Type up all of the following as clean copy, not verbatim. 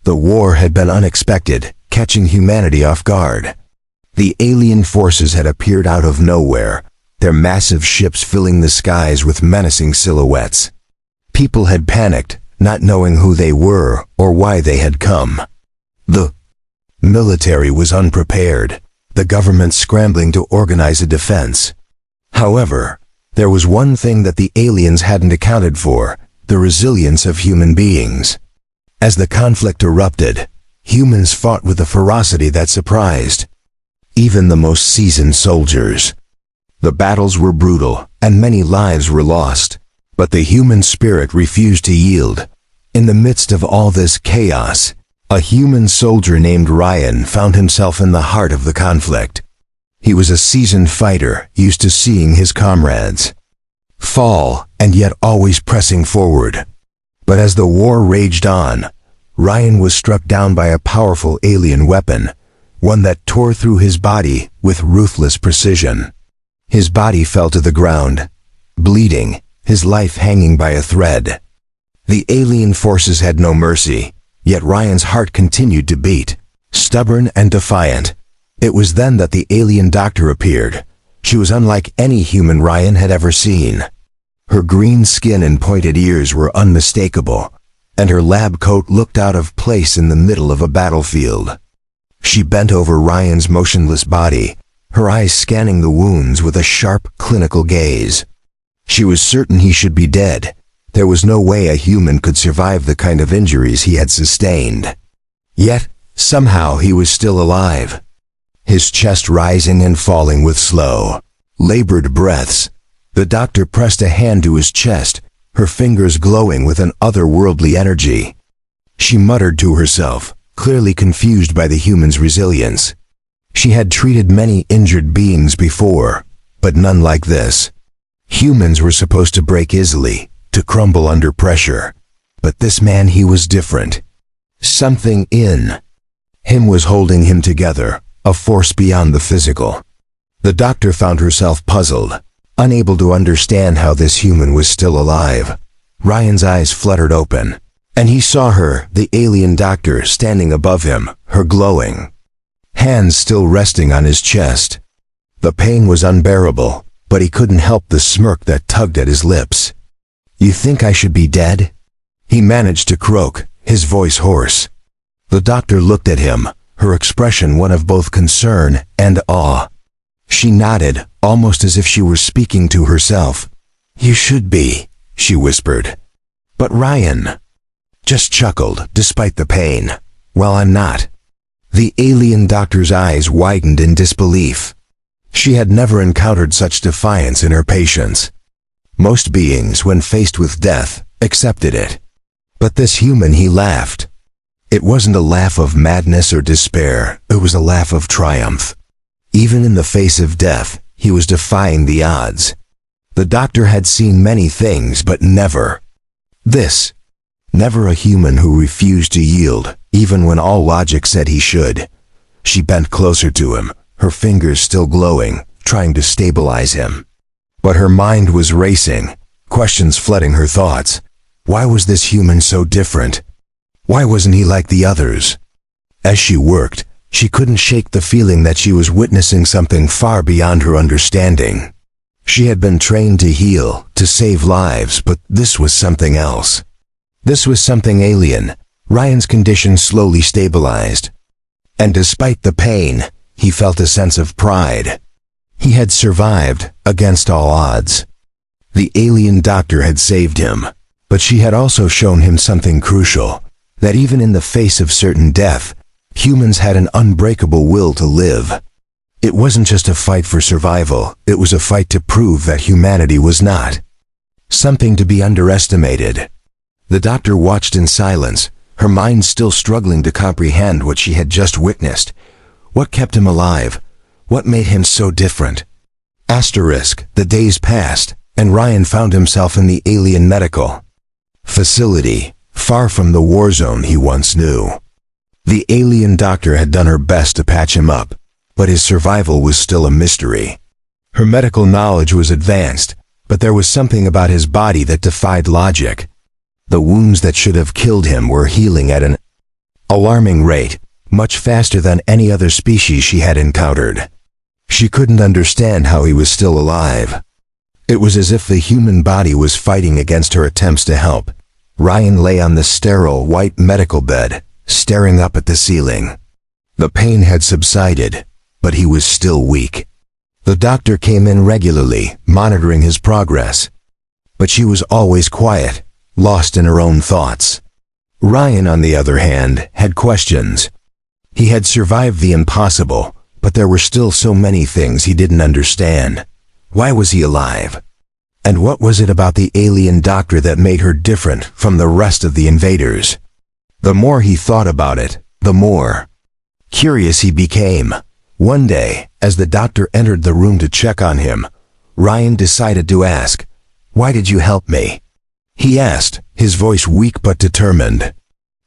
The war had been unexpected, catching humanity off guard. The alien forces had appeared out of nowhere, their massive ships filling the skies with menacing silhouettes. People had panicked, not knowing who they were or why they had come. The military was unprepared, the government scrambling to organize a defense. However, there was one thing that the aliens hadn't accounted for: the resilience of human beings. As the conflict erupted, humans fought with a ferocity that surprised even the most seasoned soldiers. The battles were brutal, and many lives were lost, but the human spirit refused to yield. In the midst of all this chaos, a human soldier named Ryan found himself in the heart of the conflict. He was a seasoned fighter, used to seeing his comrades fall, and yet always pressing forward. But as the war raged on, Ryan was struck down by a powerful alien weapon, one that tore through his body with ruthless precision. His body fell to the ground, bleeding, his life hanging by a thread. The alien forces had no mercy, yet Ryan's heart continued to beat, stubborn and defiant. It was then that the alien doctor appeared. She was unlike any human Ryan had ever seen. Her green skin and pointed ears were unmistakable, and her lab coat looked out of place in the middle of a battlefield. She bent over Ryan's motionless body, her eyes scanning the wounds with a sharp, clinical gaze. She was certain he should be dead. There was no way a human could survive the kind of injuries he had sustained. Yet, somehow he was still alive. His chest rising and falling with slow, labored breaths. The doctor pressed a hand to his chest, her fingers glowing with an otherworldly energy. She muttered to herself, clearly confused by the human's resilience. She had treated many injured beings before, but none like this. Humans were supposed to break easily, to crumble under pressure. But this man, he was different. Something in him was holding him together, a force beyond the physical. The doctor found herself puzzled, unable to understand how this human was still alive. Ryan's eyes fluttered open, and he saw her, the alien doctor, standing above him, her glowing hands still resting on his chest. The pain was unbearable, but he couldn't help the smirk that tugged at his lips. "You think I should be dead?" he managed to croak, his voice hoarse. The doctor looked at him, her expression one of both concern and awe. She nodded, almost as if she were speaking to herself. "You should be," she whispered. But Ryan just chuckled, despite the pain. "Well, I'm not." The alien doctor's eyes widened in disbelief. She had never encountered such defiance in her patients. Most beings, when faced with death, accepted it. But this human, he laughed. It wasn't a laugh of madness or despair, it was a laugh of triumph. Even in the face of death, he was defying the odds. The doctor had seen many things, but never this. Never a human who refused to yield, even when all logic said he should. She bent closer to him, her fingers still glowing, trying to stabilize him. But her mind was racing, questions flooding her thoughts. Why was this human so different? Why wasn't he like the others? As she worked, she couldn't shake the feeling that she was witnessing something far beyond her understanding. She had been trained to heal, to save lives, but this was something else. This was something alien. Ryan's condition slowly stabilized. And despite the pain, he felt a sense of pride. He had survived, against all odds. The alien doctor had saved him, but she had also shown him something crucial, that even in the face of certain death, humans had an unbreakable will to live. It wasn't just a fight for survival, it was a fight to prove that humanity was not something to be underestimated. The doctor watched in silence, her mind still struggling to comprehend what she had just witnessed. What kept him alive? What made him so different? The days passed, and Ryan found himself in the alien medical facility, far from the war zone he once knew. The alien doctor had done her best to patch him up, but his survival was still a mystery. Her medical knowledge was advanced, but there was something about his body that defied logic. The wounds that should have killed him were healing at an Alarming rate, much faster than any other species she had encountered. She couldn't understand how he was still alive. It was as if the human body was fighting against her attempts to help. Ryan lay on the sterile white medical bed, staring up at the ceiling. The pain had subsided, but he was still weak. The doctor came in regularly, monitoring his progress. But she was always quiet, lost in her own thoughts. Ryan, on the other hand, had questions. He had survived the impossible, but there were still so many things he didn't understand. Why was he alive? And what was it about the alien doctor that made her different from the rest of the invaders? The more he thought about it, the more curious he became. One day, as the doctor entered the room to check on him, Ryan decided to ask, "Why did you help me?" He asked, his voice weak but determined.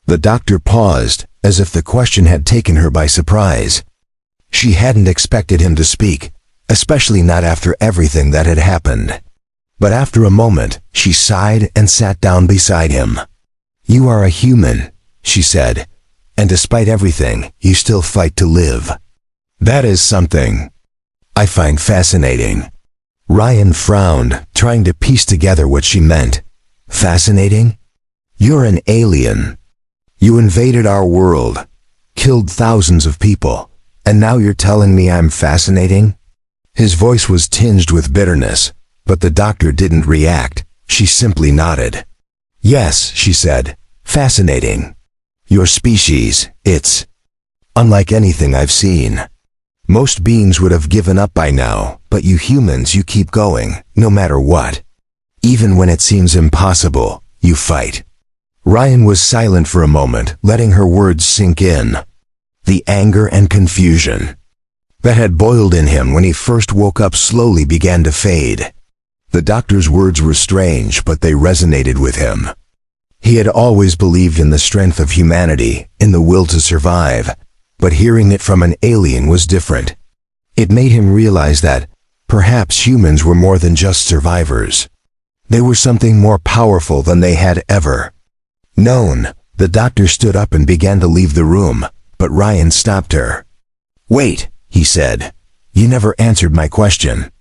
The doctor paused, as if the question had taken her by surprise. She hadn't expected him to speak, especially not after everything that had happened. But after a moment, she sighed and sat down beside him. "You are a human," she said, "and despite everything, you still fight to live. That is something I find fascinating." Ryan frowned, trying to piece together what she meant. Fascinating? You're an alien. You invaded our world, killed thousands of people, and now you're telling me I'm fascinating? His voice was tinged with bitterness, but the doctor didn't react. She simply nodded. "Yes," she said, "fascinating. Your species, it's unlike anything I've seen. Most beings would have given up by now, but you humans, you keep going, no matter what. Even when it seems impossible, you fight." Ryan was silent for a moment, letting her words sink in. The anger and confusion that had boiled in him when he first woke up slowly began to fade. The doctor's words were strange, but they resonated with him. He had always believed in the strength of humanity, in the will to survive, but hearing it from an alien was different. It made him realize that perhaps humans were more than just survivors. They were something more powerful than they had ever known. The doctor stood up and began to leave the room, but Ryan stopped her. "Wait," he said. "You never answered my question.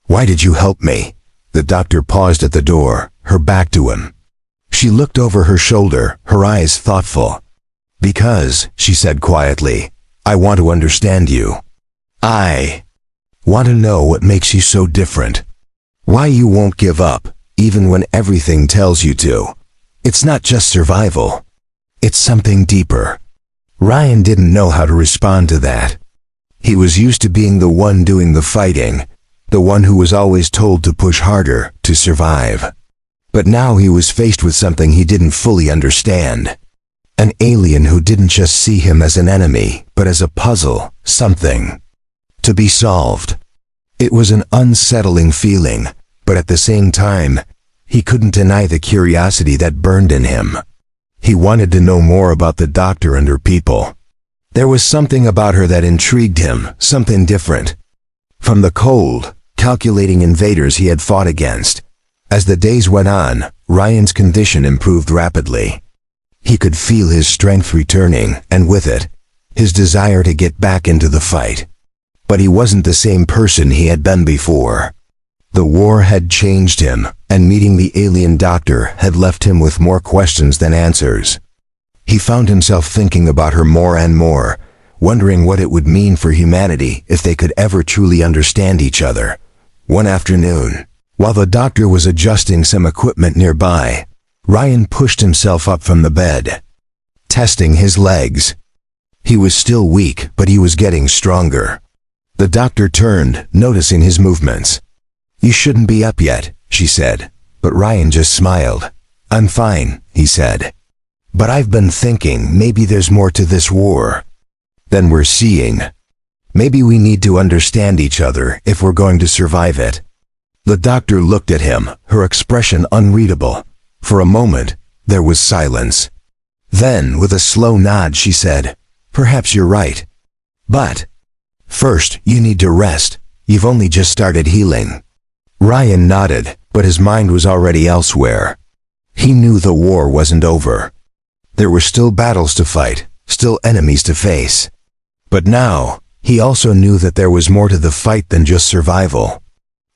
Why did you help me?" The doctor paused at the door, her back to him. She looked over her shoulder, her eyes thoughtful. "Because," she said quietly, "I want to understand you. I want to know what makes you so different. Why you won't give up, even when everything tells you to. It's not just survival. It's something deeper." Ryan didn't know how to respond to that. He was used to being the one doing the fighting, the one who was always told to push harder, to survive. But now he was faced with something he didn't fully understand. An alien who didn't just see him as an enemy, but as a puzzle, something to be solved. It was an unsettling feeling, but at the same time, he couldn't deny the curiosity that burned in him. He wanted to know more about the doctor and her people. There was something about her that intrigued him, something different from the cold, calculating invaders he had fought against. As the days went on, Ryan's condition improved rapidly. He could feel his strength returning, and with it, his desire to get back into the fight. But he wasn't the same person he had been before. The war had changed him, and meeting the alien doctor had left him with more questions than answers. He found himself thinking about her more and more, wondering what it would mean for humanity if they could ever truly understand each other. One afternoon, while the doctor was adjusting some equipment nearby, Ryan pushed himself up from the bed, testing his legs. He was still weak, but he was getting stronger. The doctor turned, noticing his movements. "You shouldn't be up yet," she said, but Ryan just smiled. "I'm fine," he said. "But I've been thinking maybe there's more to this war than we're seeing. Maybe we need to understand each other if we're going to survive it." The doctor looked at him, her expression unreadable. For a moment, there was silence. Then, with a slow nod, she said, "Perhaps you're right. But first, you need to rest. You've only just started healing." Ryan nodded, but his mind was already elsewhere. He knew the war wasn't over. There were still battles to fight, still enemies to face. But now, he also knew that there was more to the fight than just survival.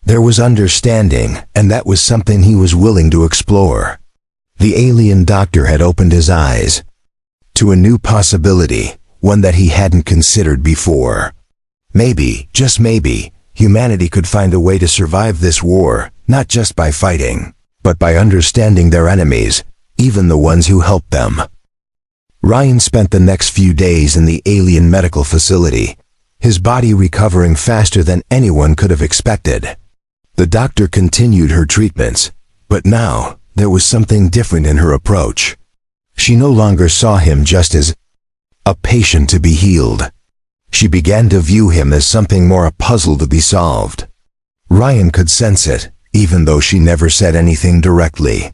There was understanding, and that was something he was willing to explore. The alien doctor had opened his eyes to a new possibility, one that he hadn't considered before. Maybe, just maybe, humanity could find a way to survive this war, not just by fighting, but by understanding their enemies, even the ones who helped them. Ryan spent the next few days in the alien medical facility, his body recovering faster than anyone could have expected. The doctor continued her treatments, but now, there was something different in her approach. She no longer saw him just as a patient to be healed. She began to view him as something more, a puzzle to be solved. Ryan could sense it, even though she never said anything directly.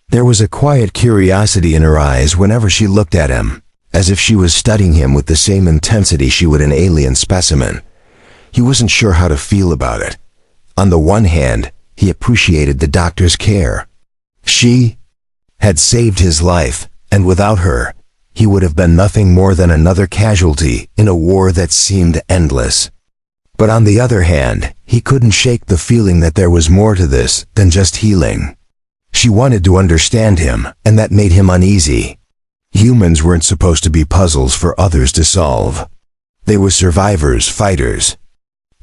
There was a quiet curiosity in her eyes whenever she looked at him, as if she was studying him with the same intensity she would an alien specimen. He wasn't sure how to feel about it. On the one hand, he appreciated the doctor's care. She had saved his life, and without her, he would have been nothing more than another casualty in a war that seemed endless. But on the other hand, he couldn't shake the feeling that there was more to this than just healing. She wanted to understand him, and that made him uneasy. Humans weren't supposed to be puzzles for others to solve. They were survivors, fighters,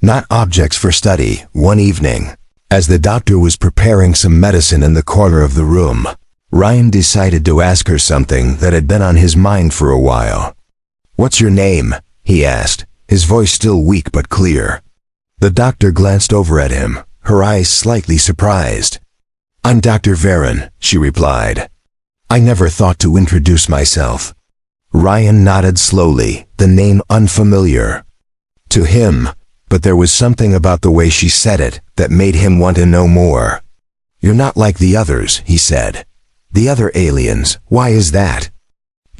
not objects for study. One evening, as the doctor was preparing some medicine in the corner of the room, Ryan decided to ask her something that had been on his mind for a while. "What's your name?" he asked, his voice still weak but clear. The doctor glanced over at him, her eyes slightly surprised. "I'm Dr. Varen," she replied. "I never thought to introduce myself." Ryan nodded slowly, the name unfamiliar to him, but there was something about the way she said it that made him want to know more. "You're not like the others," he said. "The other aliens, why is that?"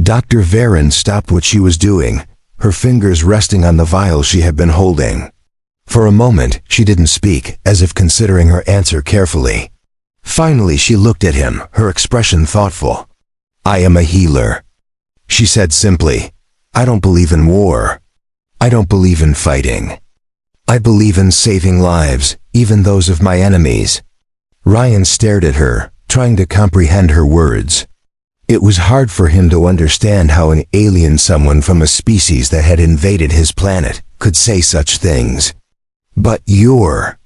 Dr. Varen stopped what she was doing, her fingers resting on the vial she had been holding. For a moment, she didn't speak, as if considering her answer carefully. Finally, she looked at him, her expression thoughtful. "I am a healer," she said simply. "I don't believe in war. I don't believe in fighting. I believe in saving lives, even those of my enemies." Ryan stared at her, trying to comprehend her words. It was hard for him to understand how an alien, someone from a species that had invaded his planet, could say such things. "But your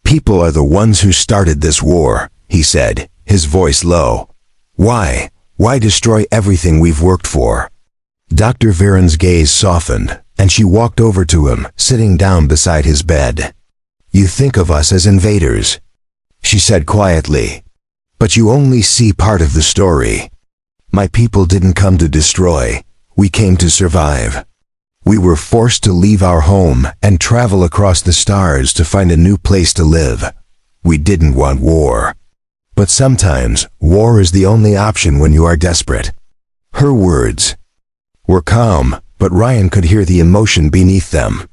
people are the ones who started this war," he said, his voice low. "Why? Why destroy everything we've worked for?" Dr. Varen's gaze softened, and she walked over to him, sitting down beside his bed. "You think of us as invaders," she said quietly, "but you only see part of the story. My people didn't come to destroy, we came to survive. We were forced to leave our home and travel across the stars to find a new place to live. We didn't want war. But sometimes, war is the only option when you are desperate." Her words were calm, but Ryan could hear the emotion beneath them.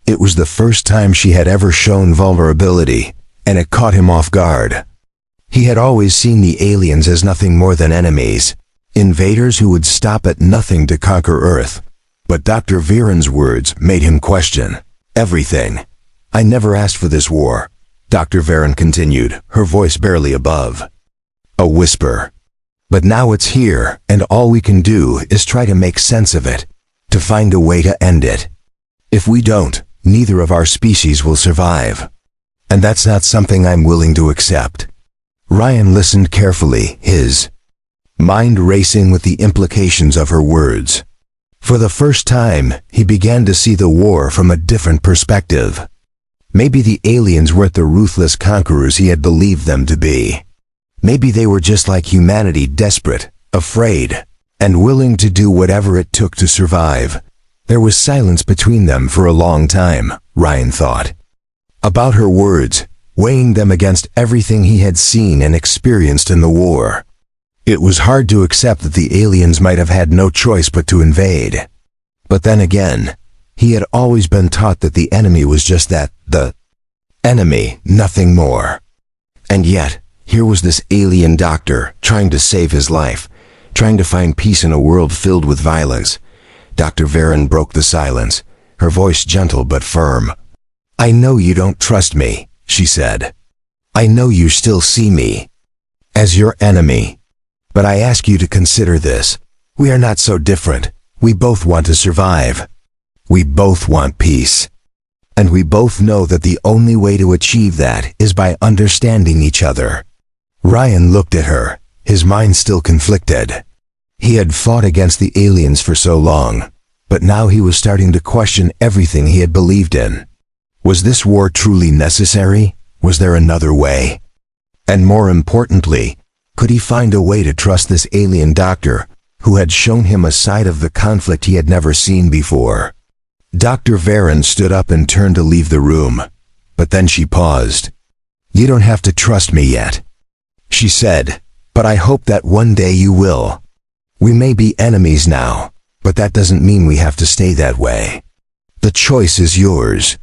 It was the first time she had ever shown vulnerability, and it caught him off guard. He had always seen the aliens as nothing more than enemies, invaders who would stop at nothing to conquer Earth. But Dr. Varen's words made him question everything. "I never asked for this war," Dr. Varen continued, her voice barely above a whisper. "But now it's here, and all we can do is try to make sense of it, to find a way to end it. If we don't, neither of our species will survive. And that's not something I'm willing to accept." Ryan listened carefully, his mind racing with the implications of her words. For the first time, he began to see the war from a different perspective. Maybe the aliens weren't the ruthless conquerors he had believed them to be. Maybe they were just like humanity, desperate, afraid, and willing to do whatever it took to survive. There was silence between them for a long time, Ryan thought. About her words, weighing them against everything he had seen and experienced in the war. It was hard to accept that the aliens might have had no choice but to invade. But then again, he had always been taught that the enemy was just that, the enemy, nothing more. And yet, here was this alien doctor trying to save his life, trying to find peace in a world filled with violence, Dr. Varen broke the silence, her voice gentle but firm. "I know you don't trust me," she said. "I know you still see me as your enemy. But I ask you to consider this. We are not so different. We both want to survive. We both want peace. And we both know that the only way to achieve that is by understanding each other." Ryan looked at her, his mind still conflicted. He had fought against the aliens for so long, but now he was starting to question everything he had believed in. Was this war truly necessary? Was there another way? And more importantly, could he find a way to trust this alien doctor who had shown him a side of the conflict he had never seen before? Dr. Varen stood up and turned to leave the room, but then she paused. "You don't have to trust me yet," she said, "but I hope that one day you will. We may be enemies now, but that doesn't mean we have to stay that way. The choice is yours."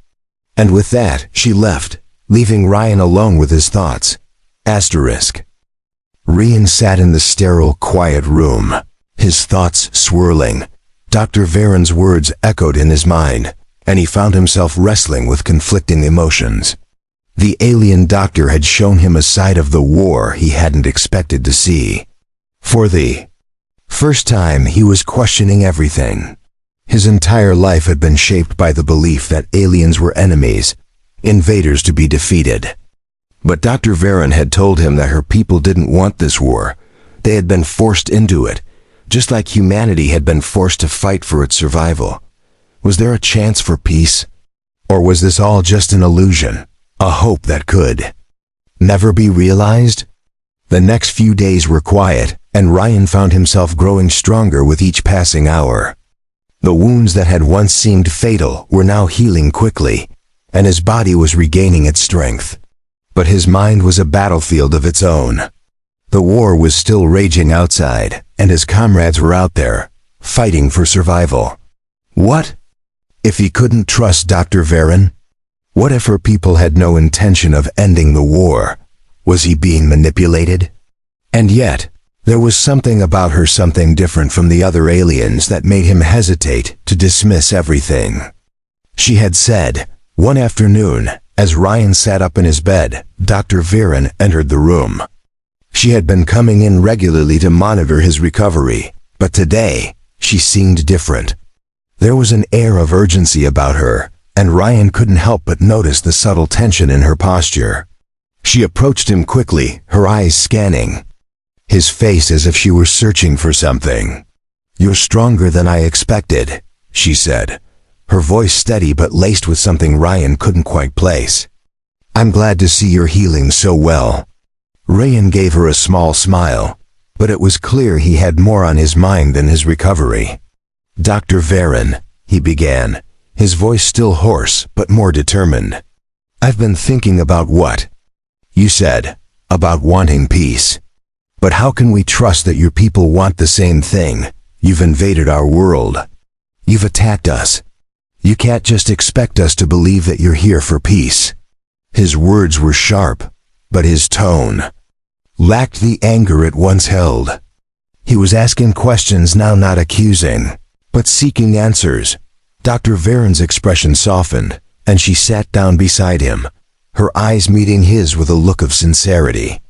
And with that, she left, leaving Ryan alone with his thoughts. Asterisk. Ryan sat in the sterile, quiet room, his thoughts swirling. Dr. Varen's words echoed in his mind, and he found himself wrestling with conflicting emotions. The alien doctor had shown him a side of the war he hadn't expected to see. For the first time, he was questioning everything. His entire life had been shaped by the belief that aliens were enemies, invaders to be defeated. But Dr. Varen had told him that her people didn't want this war. They had been forced into it, just like humanity had been forced to fight for its survival. Was there a chance for peace? Or was this all just an illusion, a hope that could never be realized? The next few days were quiet, and Ryan found himself growing stronger with each passing hour. The wounds that had once seemed fatal were now healing quickly, and his body was regaining its strength. But his mind was a battlefield of its own. The war was still raging outside, and his comrades were out there, fighting for survival. What if he couldn't trust Dr. Varen? What if her people had no intention of ending the war? Was he being manipulated? And yet, there was something about her, something different from the other aliens, that made him hesitate to dismiss everything. She had said, one afternoon, as Ryan sat up in his bed, Dr. Varen entered the room. She had been coming in regularly to monitor his recovery, but today, she seemed different. There was an air of urgency about her, and Ryan couldn't help but notice the subtle tension in her posture. She approached him quickly, her eyes scanning his face as if she were searching for something. "You're stronger than I expected," she said, her voice steady but laced with something Ryan couldn't quite place. "I'm glad to see you're healing so well." Ryan gave her a small smile, but it was clear he had more on his mind than his recovery. "Dr. Varen," he began, his voice still hoarse but more determined. "I've been thinking about what you said, about wanting peace. But how can we trust that your people want the same thing? You've invaded our world. You've attacked us. You can't just expect us to believe that you're here for peace." His words were sharp, but his tone lacked the anger it once held. He was asking questions now, not accusing, but seeking answers. Dr. Varen's expression softened, and she sat down beside him, her eyes meeting his with a look of sincerity.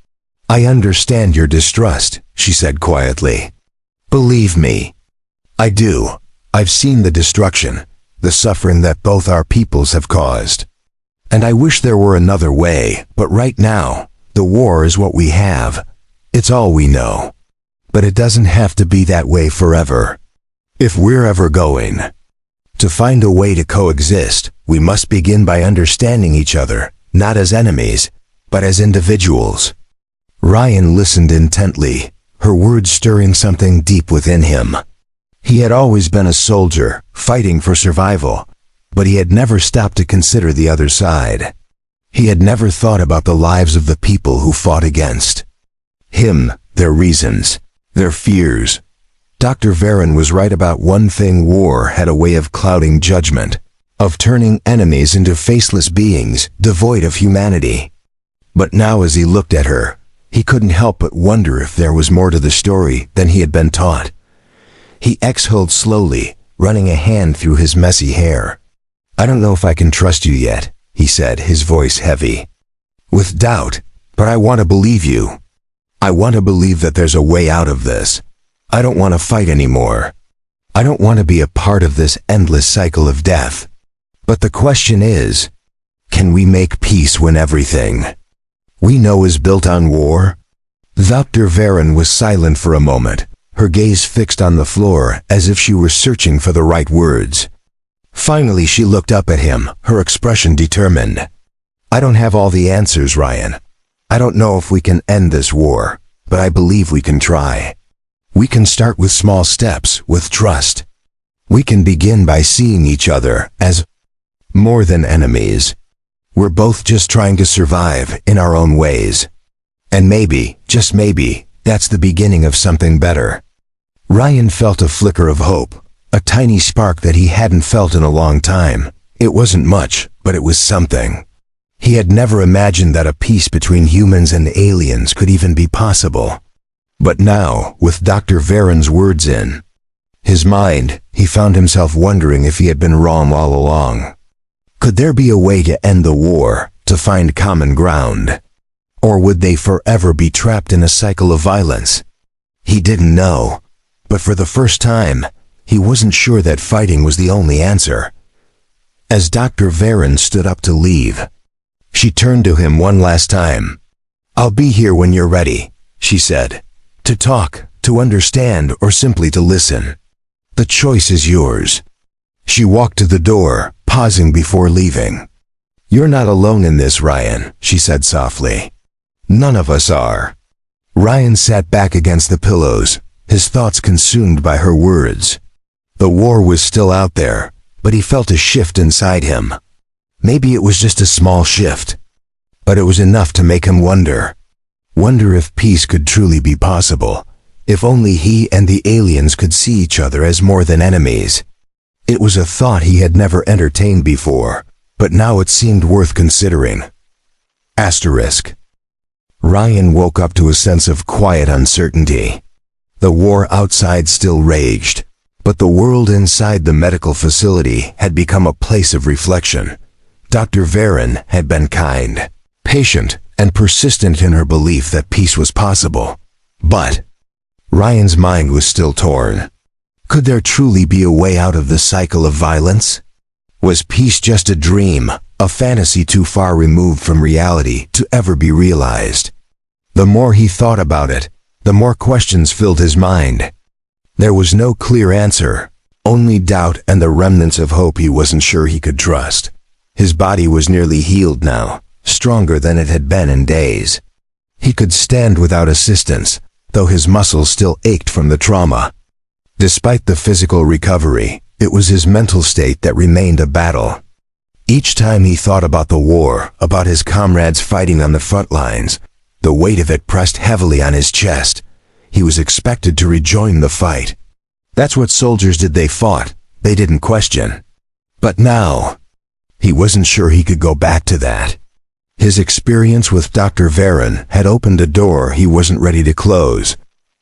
"I understand your distrust," she said quietly. "Believe me, I do. I've seen the destruction, the suffering that both our peoples have caused. And I wish there were another way, but right now, the war is what we have. It's all we know. But it doesn't have to be that way forever. If we're ever going to find a way to coexist, we must begin by understanding each other, not as enemies, but as individuals." Ryan listened intently, her words stirring something deep within him. He had always been a soldier, fighting for survival, but he had never stopped to consider the other side. He had never thought about the lives of the people who fought against him, their reasons, their fears. Dr. Varen was right about one thing: war had a way of clouding judgment, of turning enemies into faceless beings, devoid of humanity. But now as he looked at her, he couldn't help but wonder if there was more to the story than he had been taught. He exhaled slowly, running a hand through his messy hair. "I don't know if I can trust you yet," he said, his voice heavy. "With doubt, but I want to believe you. I want to believe that there's a way out of this. I don't want to fight anymore. I don't want to be a part of this endless cycle of death. But the question is, can we make peace when everything we know is built on war?" Dr. Varen was silent for a moment, her gaze fixed on the floor as if she were searching for the right words. Finally, she looked up at him, her expression determined. "I don't have all the answers, Ryan. I don't know if we can end this war, but I believe we can try. We can start with small steps, with trust. We can begin by seeing each other as more than enemies. We're both just trying to survive in our own ways. And maybe, just maybe, that's the beginning of something better." Ryan felt a flicker of hope, a tiny spark that he hadn't felt in a long time. It wasn't much, but it was something. He had never imagined that a peace between humans and aliens could even be possible. But now, with Dr. Varen's words in his mind, he found himself wondering if he had been wrong all along. Could there be a way to end the war, to find common ground? Or would they forever be trapped in a cycle of violence? He didn't know, but for the first time, he wasn't sure that fighting was the only answer. As Dr. Varen stood up to leave, she turned to him one last time. "I'll be here when you're ready," she said. "To talk, to understand, or simply to listen. The choice is yours." She walked to the door, pausing before leaving. "You're not alone in this, Ryan," she said softly. "None of us are." Ryan sat back against the pillows, his thoughts consumed by her words. The war was still out there, but he felt a shift inside him. Maybe it was just a small shift, but it was enough to make him wonder if peace could truly be possible, if only he and the aliens could see each other as more than enemies. It was a thought he had never entertained before, but now it seemed worth considering. Asterisk. Ryan woke up to a sense of quiet uncertainty. The war outside still raged, but the world inside the medical facility had become a place of reflection. Dr. Varen had been kind, patient, and persistent in her belief that peace was possible. But Ryan's mind was still torn. Could there truly be a way out of the cycle of violence? Was peace just a dream, a fantasy too far removed from reality to ever be realized? The more he thought about it, the more questions filled his mind. There was no clear answer, only doubt and the remnants of hope he wasn't sure he could trust. His body was nearly healed now, stronger than it had been in days. He could stand without assistance, though his muscles still ached from the trauma. Despite the physical recovery, it was his mental state that remained a battle. Each time he thought about the war, about his comrades fighting on the front lines, the weight of it pressed heavily on his chest. He was expected to rejoin the fight. That's what soldiers did. They fought. They didn't question. But now, he wasn't sure he could go back to that. His experience with Dr. Varen had opened a door he wasn't ready to close.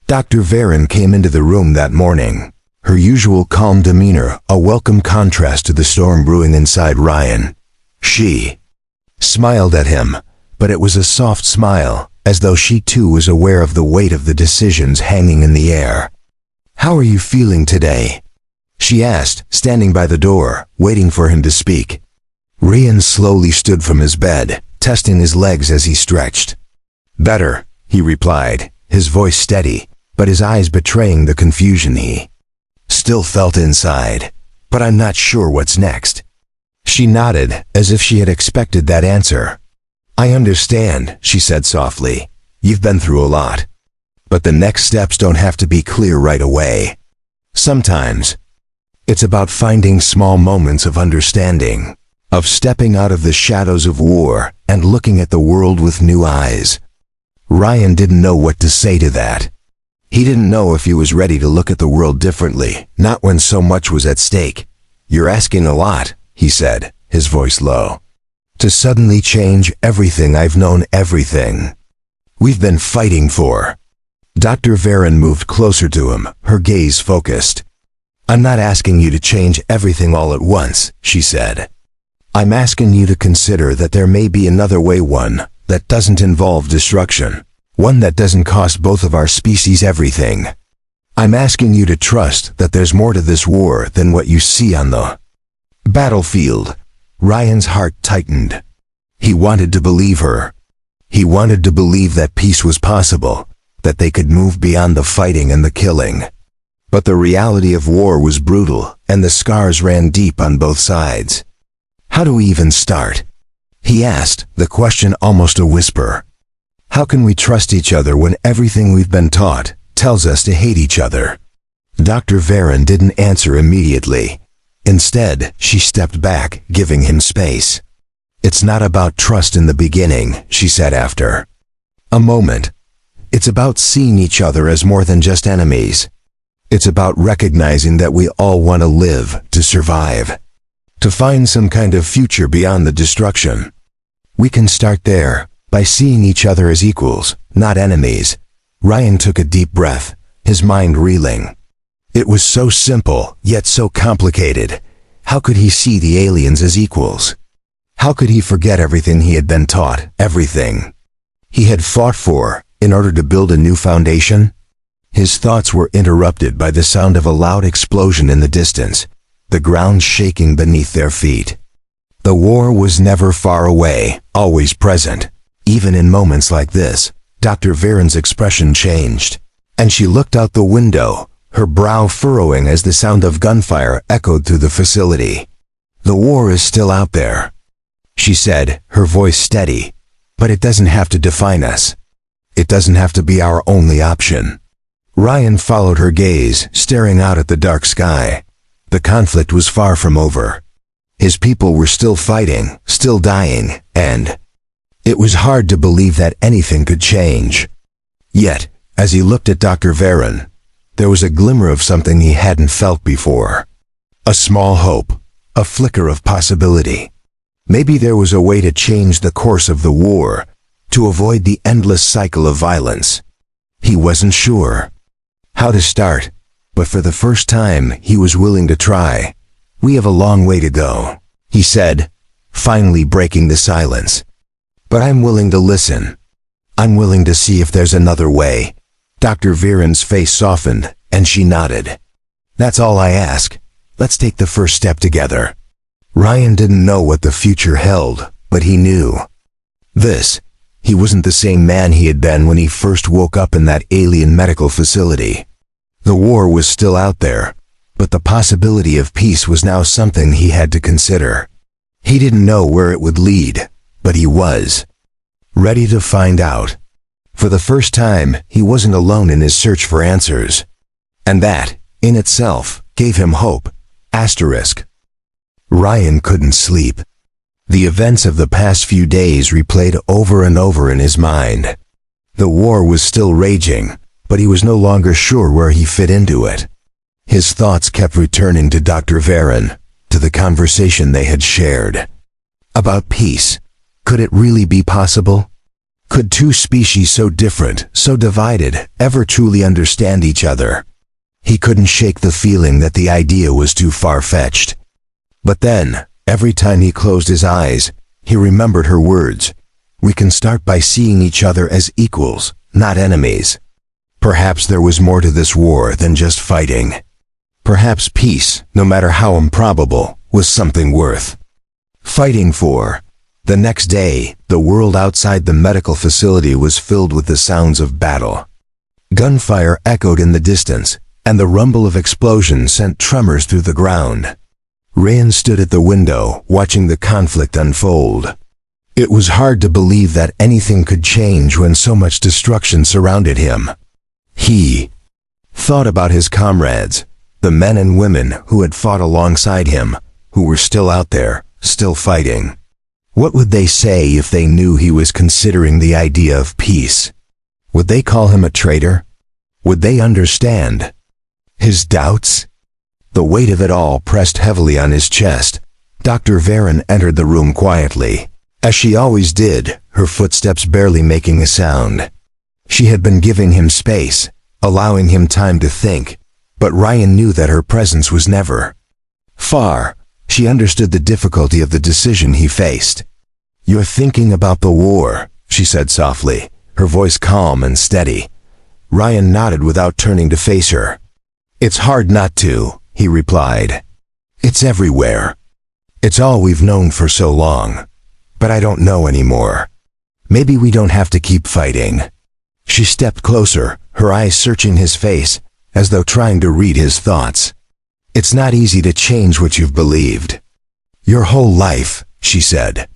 Dr. Varen came into the room that morning, her usual calm demeanor a welcome contrast to the storm brewing inside Ryan. She smiled at him, but it was a soft smile, as though she too was aware of the weight of the decisions hanging in the air. "How are you feeling today?" she asked, standing by the door, waiting for him to speak. Ryan slowly stood from his bed, testing his legs as he stretched. "Better," he replied, his voice steady, but his eyes betraying the confusion he still felt inside. "But I'm not sure what's next." She nodded, as if she had expected that answer. "I understand," she said softly. "You've been through a lot. But the next steps don't have to be clear right away. Sometimes, it's about finding small moments of understanding, of stepping out of the shadows of war and looking at the world with new eyes." Ryan didn't know what to say to that. He didn't know if he was ready to look at the world differently, not when so much was at stake. "You're asking a lot," he said, his voice low. "To suddenly change everything I've known, everything we've been fighting for." Dr. Varen moved closer to him, her gaze focused. I'm not asking you to change everything all at once, she said. I'm asking you to consider that there may be another way, one that doesn't involve destruction, one that doesn't cost both of our species everything. I'm asking you to trust that there's more to this war than what you see on the battlefield. Ryan's heart tightened. He wanted to believe her. He wanted to believe that peace was possible, that they could move beyond the fighting and the killing. But the reality of war was brutal, and the scars ran deep on both sides. How do we even start? He asked, the question almost a whisper. How can we trust each other when everything we've been taught tells us to hate each other? Dr. Varen didn't answer immediately. Instead, she stepped back, giving him space. It's not about trust in the beginning, she said after a moment. It's about seeing each other as more than just enemies. It's about recognizing that we all want to live, to survive, to find some kind of future beyond the destruction. We can start there, by seeing each other as equals, not enemies. Ryan took a deep breath, his mind reeling. It was so simple, yet so complicated. How could he see the aliens as equals? How could he forget everything he had been taught, everything he had fought for, in order to build a new foundation? His thoughts were interrupted by the sound of a loud explosion in the distance, the ground shaking beneath their feet. The war was never far away, always present. Even in moments like this, Dr. Varen's expression changed, and she looked out the window, her brow furrowing as the sound of gunfire echoed through the facility. The war is still out there, she said, her voice steady, but it doesn't have to define us. It doesn't have to be our only option. Ryan followed her gaze, staring out at the dark sky. The conflict was far from over. His people were still fighting, still dying, and it was hard to believe that anything could change. Yet, as he looked at Dr. Varen, there was a glimmer of something he hadn't felt before. A small hope, a flicker of possibility. Maybe there was a way to change the course of the war, to avoid the endless cycle of violence. He wasn't sure how to start, but for the first time he was willing to try. We have a long way to go, he said, finally breaking the silence. But I'm willing to listen. I'm willing to see if there's another way. Dr. Varen's face softened, and she nodded. That's all I ask. Let's take the first step together. Ryan didn't know what the future held, but he knew he wasn't the same man he had been when he first woke up in that alien medical facility. The war was still out there, but the possibility of peace was now something he had to consider. He didn't know where it would lead, but he was ready to find out. For the first time, he wasn't alone in his search for answers. And that, in itself, gave him hope. Ryan couldn't sleep. The events of the past few days replayed over and over in his mind. The war was still raging, but he was no longer sure where he fit into it. His thoughts kept returning to Dr. Varen, to the conversation they had shared. About peace. Could it really be possible? Could two species so different, so divided, ever truly understand each other? He couldn't shake the feeling that the idea was too far-fetched. But then, every time he closed his eyes, he remembered her words. We can start by seeing each other as equals, not enemies. Perhaps there was more to this war than just fighting. Perhaps peace, no matter how improbable, was something worth fighting for. The next day, the world outside the medical facility was filled with the sounds of battle. Gunfire echoed in the distance, and the rumble of explosions sent tremors through the ground. Ryan stood at the window, watching the conflict unfold. It was hard to believe that anything could change when so much destruction surrounded him. He thought about his comrades, the men and women who had fought alongside him, who were still out there, still fighting. What would they say if they knew he was considering the idea of peace? Would they call him a traitor? Would they understand his doubts? The weight of it all pressed heavily on his chest. Dr. Varen entered the room quietly, as she always did, her footsteps barely making a sound. She had been giving him space, allowing him time to think, But Ryan knew that her presence was never far. She understood the difficulty of the decision he faced. "You're thinking about the war," she said softly, her voice calm and steady. Ryan nodded without turning to face her. "It's hard not to," he replied. "It's everywhere. It's all we've known for so long. But I don't know anymore. Maybe we don't have to keep fighting." She stepped closer, her eyes searching his face, as though trying to read his thoughts. "It's not easy to change what you've believed your whole life," she said.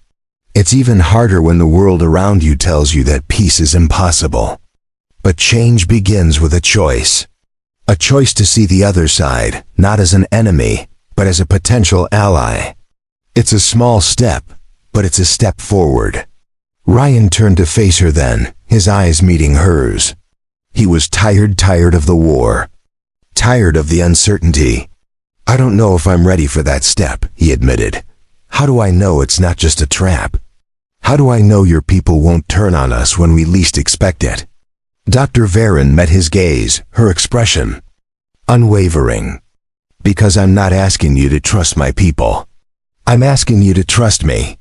"It's even harder when the world around you tells you that peace is impossible. But change begins with a choice. A choice to see the other side, not as an enemy, but as a potential ally. It's a small step, but it's a step forward." Ryan turned to face her then, his eyes meeting hers. He was tired of the war. Tired of the uncertainty. "I don't know if I'm ready for that step," he admitted. "How do I know it's not just a trap? How do I know your people won't turn on us when we least expect it?" Dr. Varen met his gaze, her expression unwavering. "Because I'm not asking you to trust my people. I'm asking you to trust me.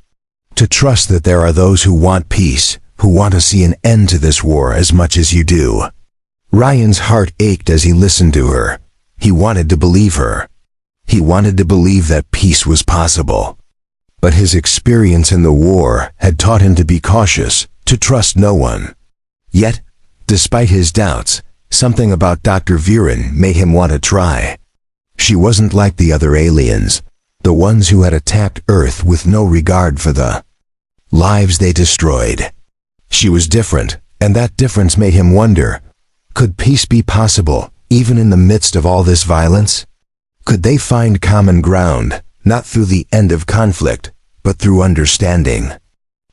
To trust that there are those who want peace, who want to see an end to this war as much as you do." Ryan's heart ached as he listened to her. He wanted to believe her. He wanted to believe that peace was possible. But his experience in the war had taught him to be cautious, to trust no one. Yet, despite his doubts, something about Dr. Viren made him want to try. She wasn't like the other aliens, the ones who had attacked Earth with no regard for the lives they destroyed. She was different, and that difference made him wonder, could peace be possible, even in the midst of all this violence? Could they find common ground, not through the end of conflict, but through understanding?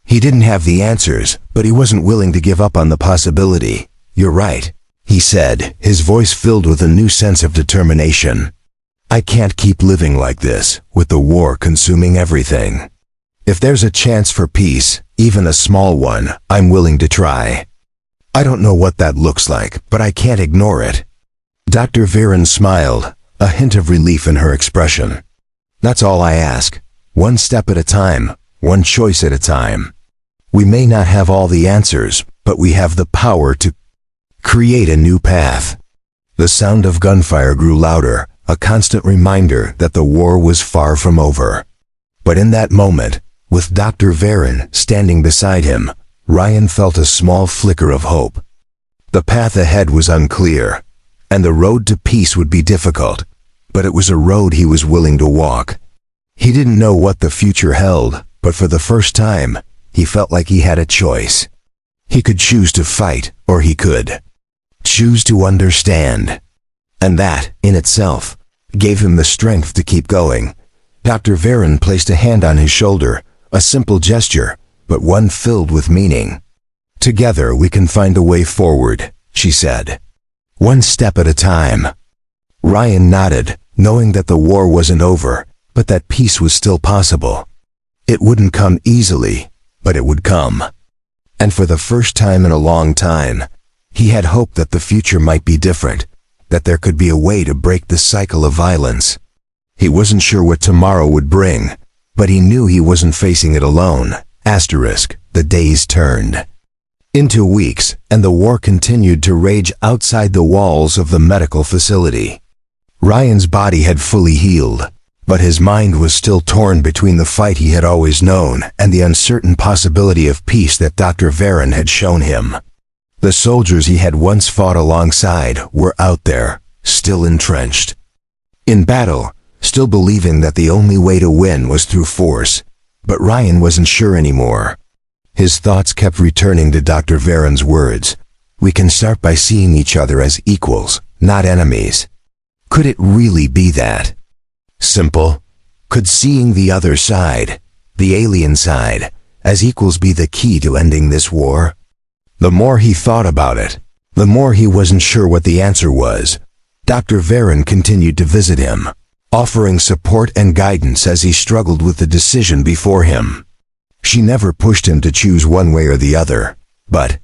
He didn't have the answers, but he wasn't willing to give up on the possibility. "You're right," he said, his voice filled with a new sense of determination. "I can't keep living like this, with the war consuming everything. If there's a chance for peace, even a small one, I'm willing to try. I don't know what that looks like, but I can't ignore it." Dr. Viren smiled, a hint of relief in her expression. "That's all I ask. One step at a time, one choice at a time. We may not have all the answers, but we have the power to create a new path." The sound of gunfire grew louder, a constant reminder that the war was far from over. But in that moment, with Dr. Varen standing beside him, Ryan felt a small flicker of hope. The path ahead was unclear, and the road to peace would be difficult, but it was a road he was willing to walk. He didn't know what the future held, but for the first time, he felt like he had a choice. He could choose to fight, or he could choose to understand. And that, in itself, gave him the strength to keep going. Dr. Varen placed a hand on his shoulder, a simple gesture, but one filled with meaning. "Together we can find a way forward," she said. "One step at a time." Ryan nodded, knowing that the war wasn't over, but that peace was still possible. It wouldn't come easily, but it would come. And for the first time in a long time, he had hoped that the future might be different, that there could be a way to break the cycle of violence. He wasn't sure what tomorrow would bring, but he knew he wasn't facing it alone. The days turned into weeks, and the war continued to rage outside the walls of the medical facility. Ryan's body had fully healed, but his mind was still torn between the fight he had always known and the uncertain possibility of peace that Dr. Varen had shown him. The soldiers he had once fought alongside were out there, still entrenched in battle, still believing that the only way to win was through force. But Ryan wasn't sure anymore. His thoughts kept returning to Dr. Varen's words. "We can start by seeing each other as equals, not enemies." Could it really be that simple? Could seeing the other side, the alien side, as equals be the key to ending this war? The more he thought about it, the more he wasn't sure what the answer was. Dr. Varen continued to visit him, offering support and guidance as he struggled with the decision before him. She never pushed him to choose one way or the other, but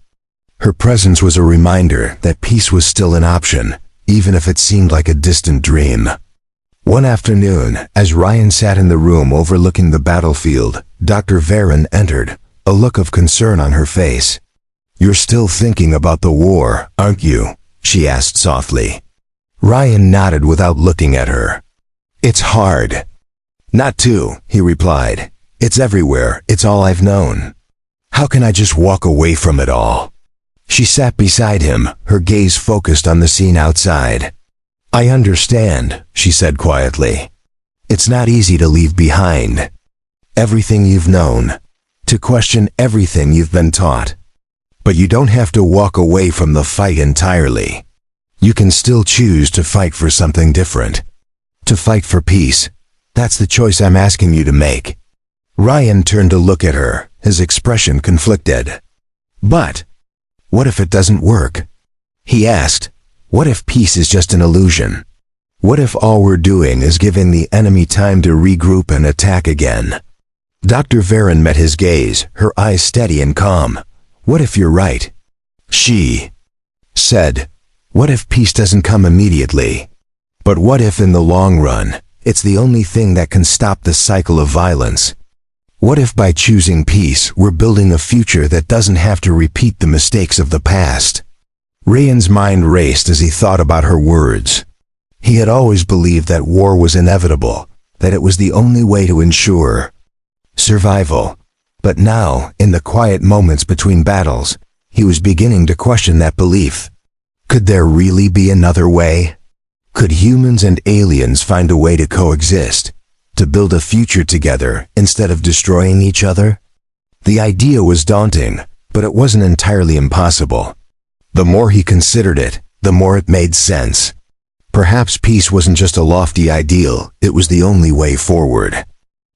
her presence was a reminder that peace was still an option, even if it seemed like a distant dream. One afternoon, as Ryan sat in the room overlooking the battlefield, Dr. Varen entered, a look of concern on her face. "You're still thinking about the war, aren't you?" she asked softly. Ryan nodded without looking at her. "It's hard." "Not to," he replied. "It's everywhere. It's all I've known. How can I just walk away from it all?" She sat beside him, her gaze focused on the scene outside. "I understand," she said quietly. "It's not easy to leave behind everything you've known, to question everything you've been taught. But you don't have to walk away from the fight entirely. You can still choose to fight for something different. To fight for peace. That's the choice I'm asking you to make." Ryan turned to look at her, his expression conflicted. "But what if it doesn't work?" he asked. "What if peace is just an illusion? What if all we're doing is giving the enemy time to regroup and attack again?" Dr. Varen met his gaze, her eyes steady and calm. "What if you're right?" she said. "What if peace doesn't come immediately? But what if in the long run, it's the only thing that can stop the cycle of violence? What if by choosing peace, we're building a future that doesn't have to repeat the mistakes of the past?" Ryan's mind raced as he thought about her words. He had always believed that war was inevitable, that it was the only way to ensure survival. But now, in the quiet moments between battles, he was beginning to question that belief. Could there really be another way? Could humans and aliens find a way to coexist, to build a future together instead of destroying each other? The idea was daunting, but it wasn't entirely impossible. The more he considered it, the more it made sense. Perhaps peace wasn't just a lofty ideal, it was the only way forward.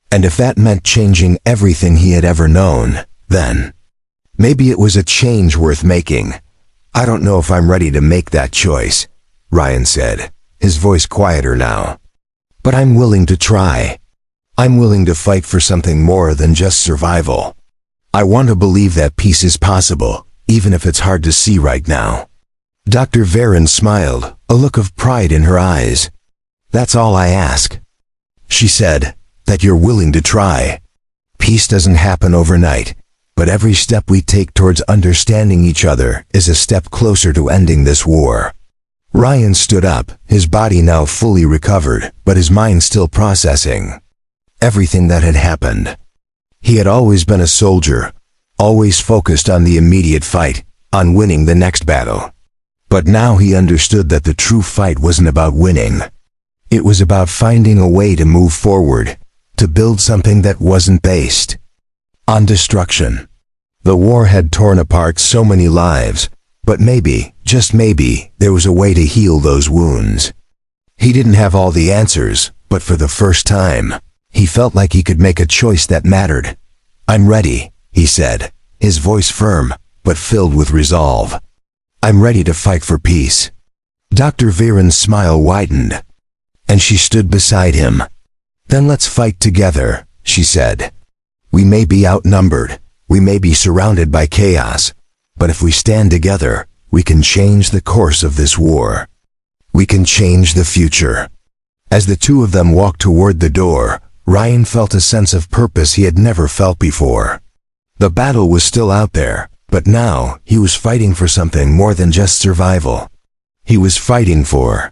And if that meant changing everything he had ever known, then maybe it was a change worth making. "I don't know if I'm ready to make that choice," Ryan said, his voice quieter now. "But I'm willing to try. I'm willing to fight for something more than just survival. I want to believe that peace is possible, even if it's hard to see right now." Dr. Varen smiled, a look of pride in her eyes. "That's all I ask," she said, "that you're willing to try. Peace doesn't happen overnight, but every step we take towards understanding each other is a step closer to ending this war." Ryan stood up, his body now fully recovered, but his mind still processing everything that had happened. He had always been a soldier, always focused on the immediate fight, on winning the next battle. But now he understood that the true fight wasn't about winning. It was about finding a way to move forward, to build something that wasn't based on destruction. The war had torn apart so many lives, but maybe, just maybe, there was a way to heal those wounds. He didn't have all the answers, but for the first time, he felt like he could make a choice that mattered. "I'm ready," he said, his voice firm, but filled with resolve. "I'm ready to fight for peace." Dr. Varen's smile widened, and she stood beside him. "Then let's fight together," she said. "We may be outnumbered, we may be surrounded by chaos, but if we stand together, we can change the course of this war. We can change the future." As the two of them walked toward the door, Ryan felt a sense of purpose he had never felt before. The battle was still out there, but now he was fighting for something more than just survival. He was fighting for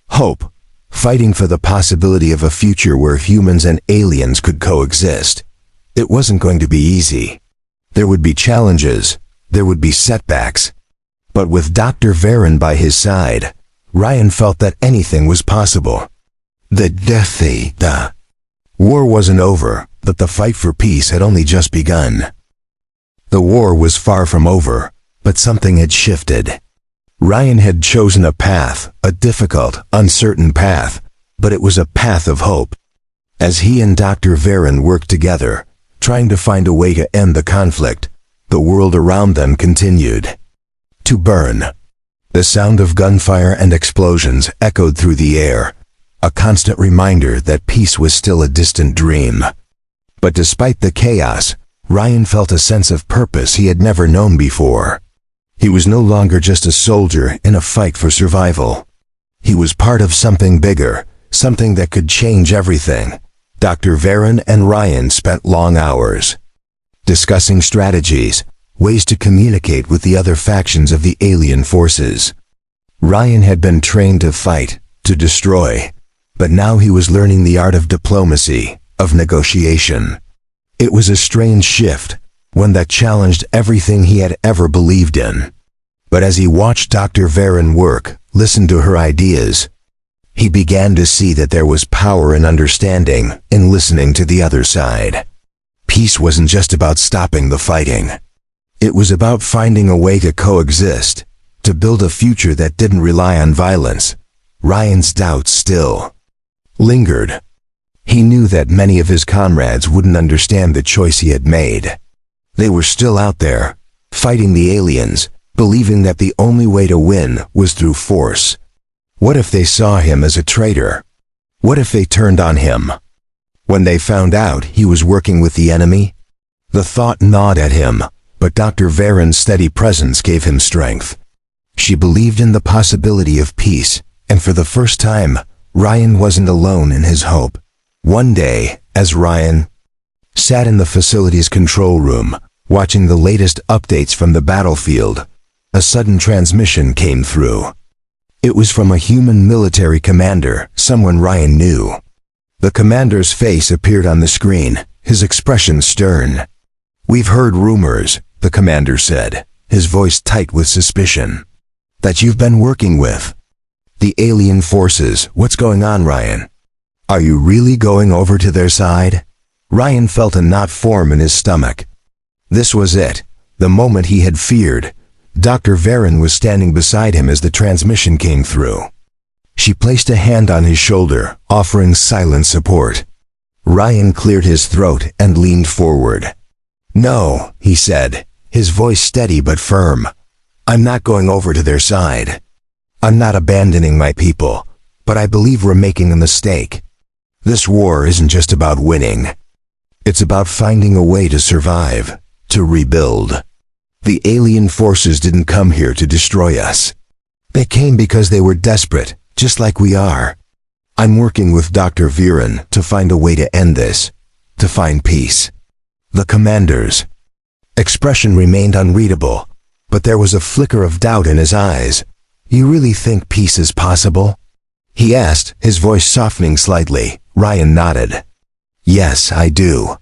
hope, fighting for the possibility of a future where humans and aliens could coexist. It wasn't going to be easy. There would be challenges, there would be setbacks. But with Dr. Varen by his side, Ryan felt that anything was possible. The war wasn't over, but the fight for peace had only just begun. The war was far from over, but something had shifted. Ryan had chosen a path, a difficult, uncertain path, but it was a path of hope. As he and Dr. Varen worked together, trying to find a way to end the conflict, the world around them continued to burn. The sound of gunfire and explosions echoed through the air, a constant reminder that peace was still a distant dream. But despite the chaos, Ryan felt a sense of purpose he had never known before. He was no longer just a soldier in a fight for survival. He was part of something bigger, something that could change everything. Dr. Varen and Ryan spent long hours discussing strategies, ways to communicate with the other factions of the alien forces. Ryan had been trained to fight, to destroy, but now he was learning the art of diplomacy, of negotiation. It was a strange shift, one that challenged everything he had ever believed in. But as he watched Dr. Varen work, listened to her ideas, he began to see that there was power in understanding, in listening to the other side. Peace wasn't just about stopping the fighting. It was about finding a way to coexist, to build a future that didn't rely on violence. Ryan's doubts still lingered. He knew that many of his comrades wouldn't understand the choice he had made. They were still out there, fighting the aliens, believing that the only way to win was through force. What if they saw him as a traitor? What if they turned on him? When they found out he was working with the enemy? The thought gnawed at him, but Dr. Varen's steady presence gave him strength. She believed in the possibility of peace, and for the first time, Ryan wasn't alone in his hope. One day, as Ryan sat in the facility's control room, watching the latest updates from the battlefield, a sudden transmission came through. It was from a human military commander, someone Ryan knew. The commander's face appeared on the screen, his expression stern. "We've heard rumors," the commander said, his voice tight with suspicion, "that you've been working with the alien forces. What's going on, Ryan? Are you really going over to their side?" Ryan felt a knot form in his stomach. This was it, the moment he had feared. Dr. Varen was standing beside him as the transmission came through. She placed a hand on his shoulder, offering silent support. Ryan cleared his throat and leaned forward. "No," he said, his voice steady but firm. "I'm not going over to their side. I'm not abandoning my people, but I believe we're making a mistake. This war isn't just about winning. It's about finding a way to survive, to rebuild. The alien forces didn't come here to destroy us. They came because they were desperate, just like we are. I'm working with Dr. Varen to find a way to end this, to find peace." The commander's expression remained unreadable, but there was a flicker of doubt in his eyes. "You really think peace is possible?" he asked, his voice softening slightly. Ryan nodded. "Yes, I do.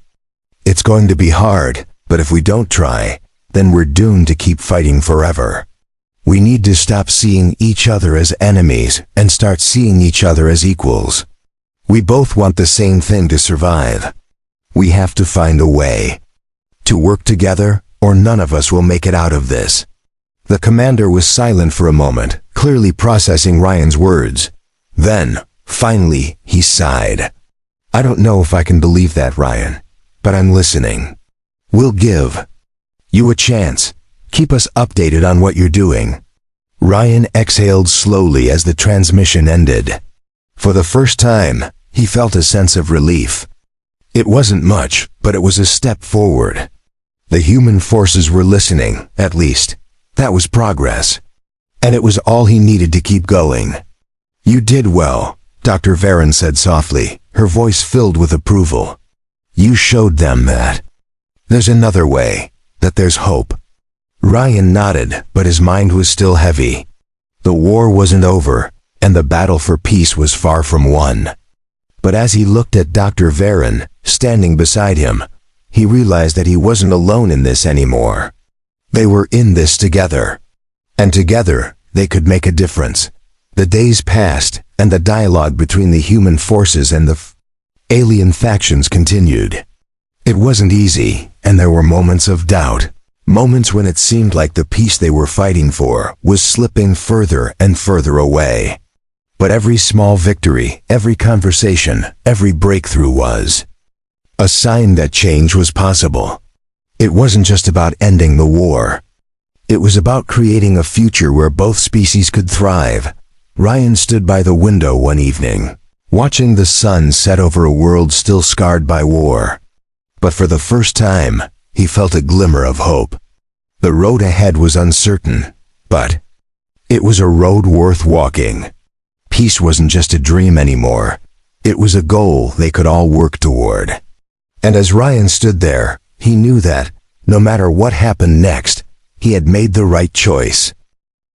It's going to be hard, but if we don't try, then we're doomed to keep fighting forever. We need to stop seeing each other as enemies and start seeing each other as equals. We both want the same thing to survive. We have to find a way to work together, or none of us will make it out of this." The commander was silent for a moment, clearly processing Ryan's words. Then, finally, he sighed. "I don't know if I can believe that, Ryan, but I'm listening. We'll give you a chance. Keep us updated on what you're doing." Ryan exhaled slowly as the transmission ended. For the first time, he felt a sense of relief. It wasn't much, but it was a step forward. The human forces were listening, at least. That was progress. And it was all he needed to keep going. "You did well," Dr. Varen said softly, her voice filled with approval. "You showed them that there's another way, that there's hope." Ryan nodded, but his mind was still heavy. The war wasn't over, and the battle for peace was far from won. But as he looked at Dr. Varen, standing beside him, he realized that he wasn't alone in this anymore. They were in this together. And together, they could make a difference. The days passed, and the dialogue between the human forces and the alien factions continued. It wasn't easy, and there were moments of doubt. Moments when it seemed like the peace they were fighting for was slipping further and further away. But every small victory, every conversation, every breakthrough was a sign that change was possible. It wasn't just about ending the war. It was about creating a future where both species could thrive. Ryan stood by the window one evening, watching the sun set over a world still scarred by war. But for the first time, he felt a glimmer of hope. The road ahead was uncertain, but it was a road worth walking. Peace wasn't just a dream anymore. It was a goal they could all work toward. And as Ryan stood there, he knew that, no matter what happened next, he had made the right choice.